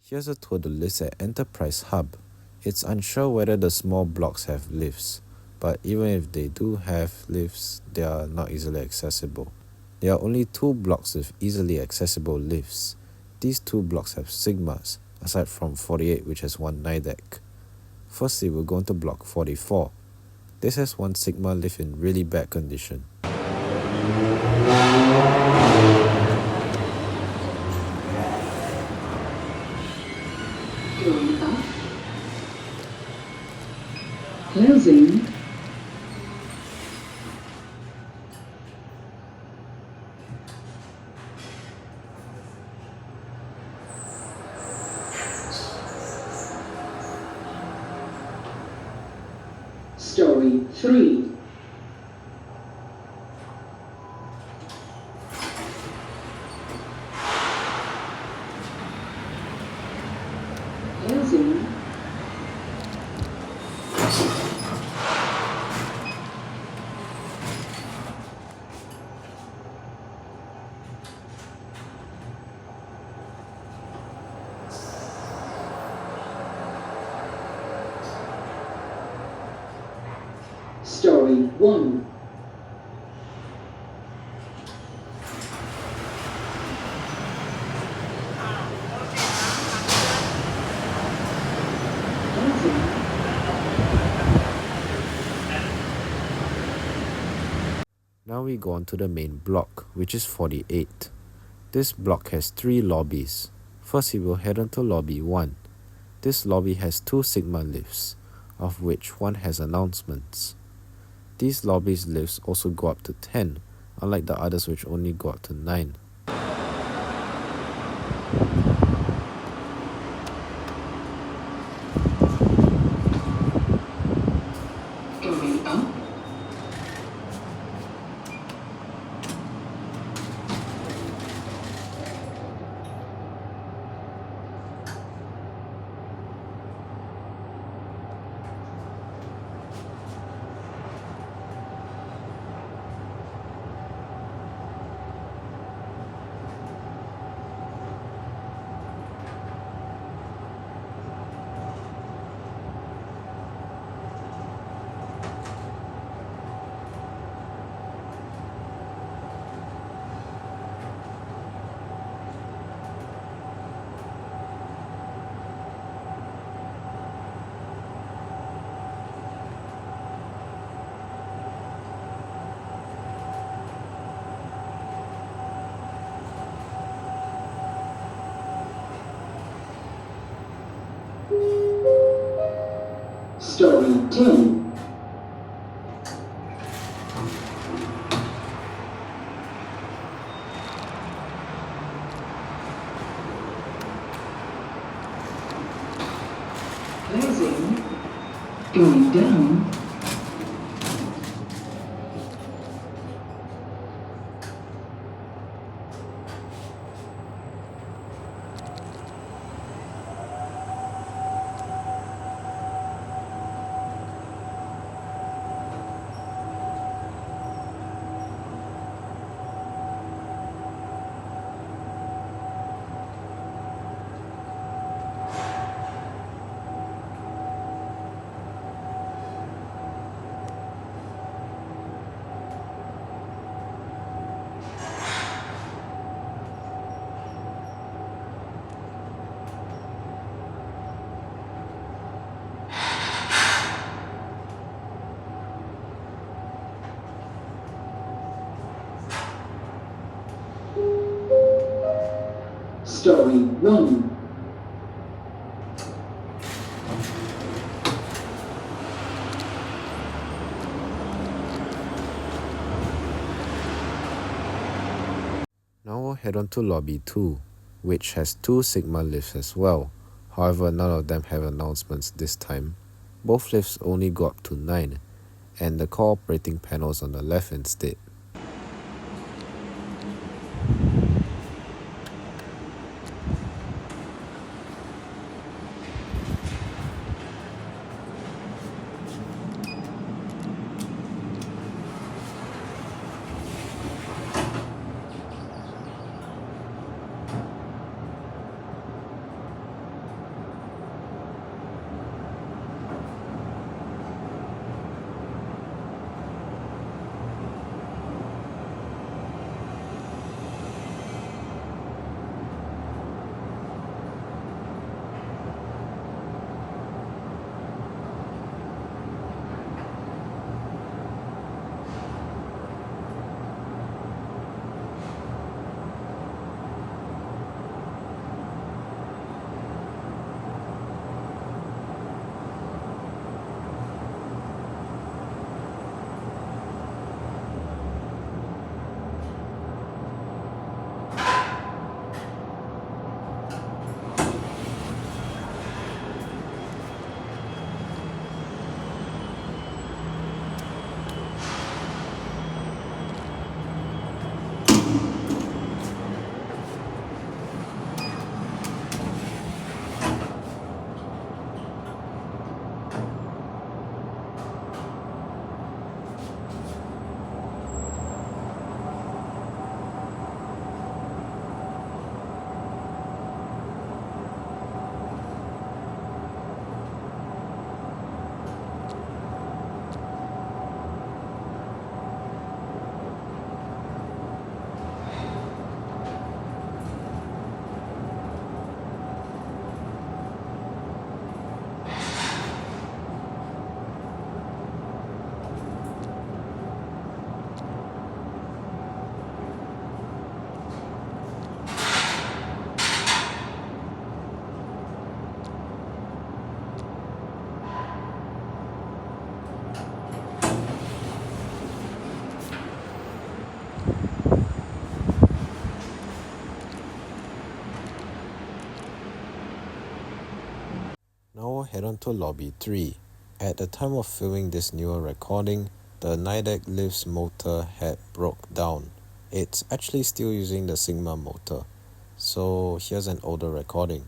Here's a to-do list at Enterprise Hub. It's unsure whether the small blocks have lifts, but even if they do have lifts, they are not easily accessible. There are only 2 blocks with easily accessible lifts. These 2 blocks have Sigmas, aside from 48 which has 1 Nidec. Firstly, we'll go into block 44. This has 1 Sigma lift in really bad condition. Going up. Closing. Story 3. Closing. Story 1. Now we go on to the main block, which is 48. This block has 3 lobbies. First, we will head on to lobby 1. This lobby has 2 Sigma lifts, of which one has announcements. These lobbies lifts also go up to 10, unlike the others which only go up to 9. Going up. Story 10. Closing. Going down. Story 1. Now we'll head on to lobby 2, which has 2 Sigma lifts as well. However, none of them have announcements this time. Both lifts only go up to 9, and the cooperating panels on the left instead. Now we'll head on to Lobby 3. At the time of filming this newer recording, the Nidec lift's motor had broke down. It's actually still using the Sigma motor. So here's an older recording.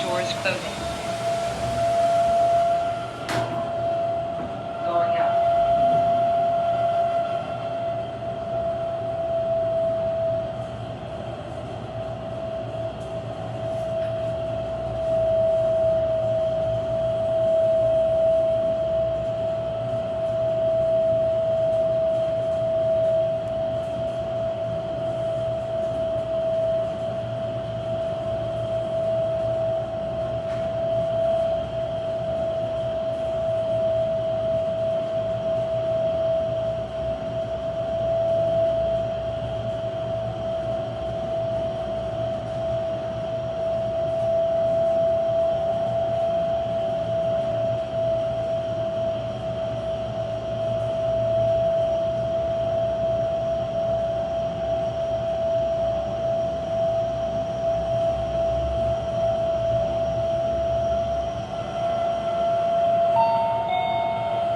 Doors closing. Going up.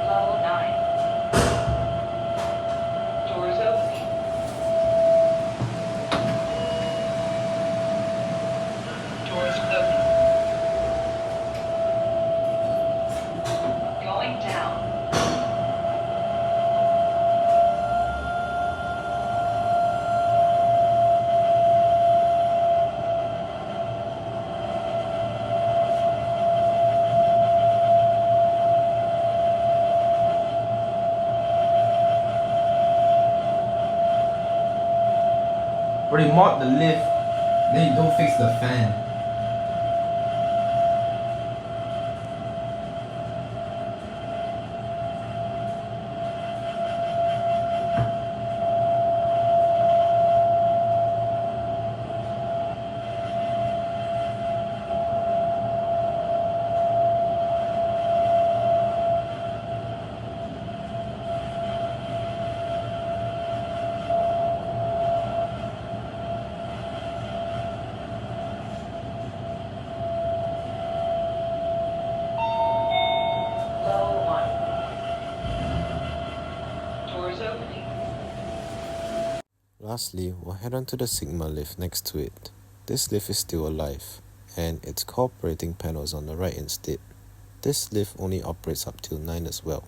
Level 9. Doors opening. Doors closing. Going down. Bro, you mod the lift, then you don't fix the fan. Level 1. Doors opening. Lastly, we'll head on to the Sigma lift next to it. This lift is still alive, and its cooperating panel is on the right instead. This lift only operates up till 9 as well.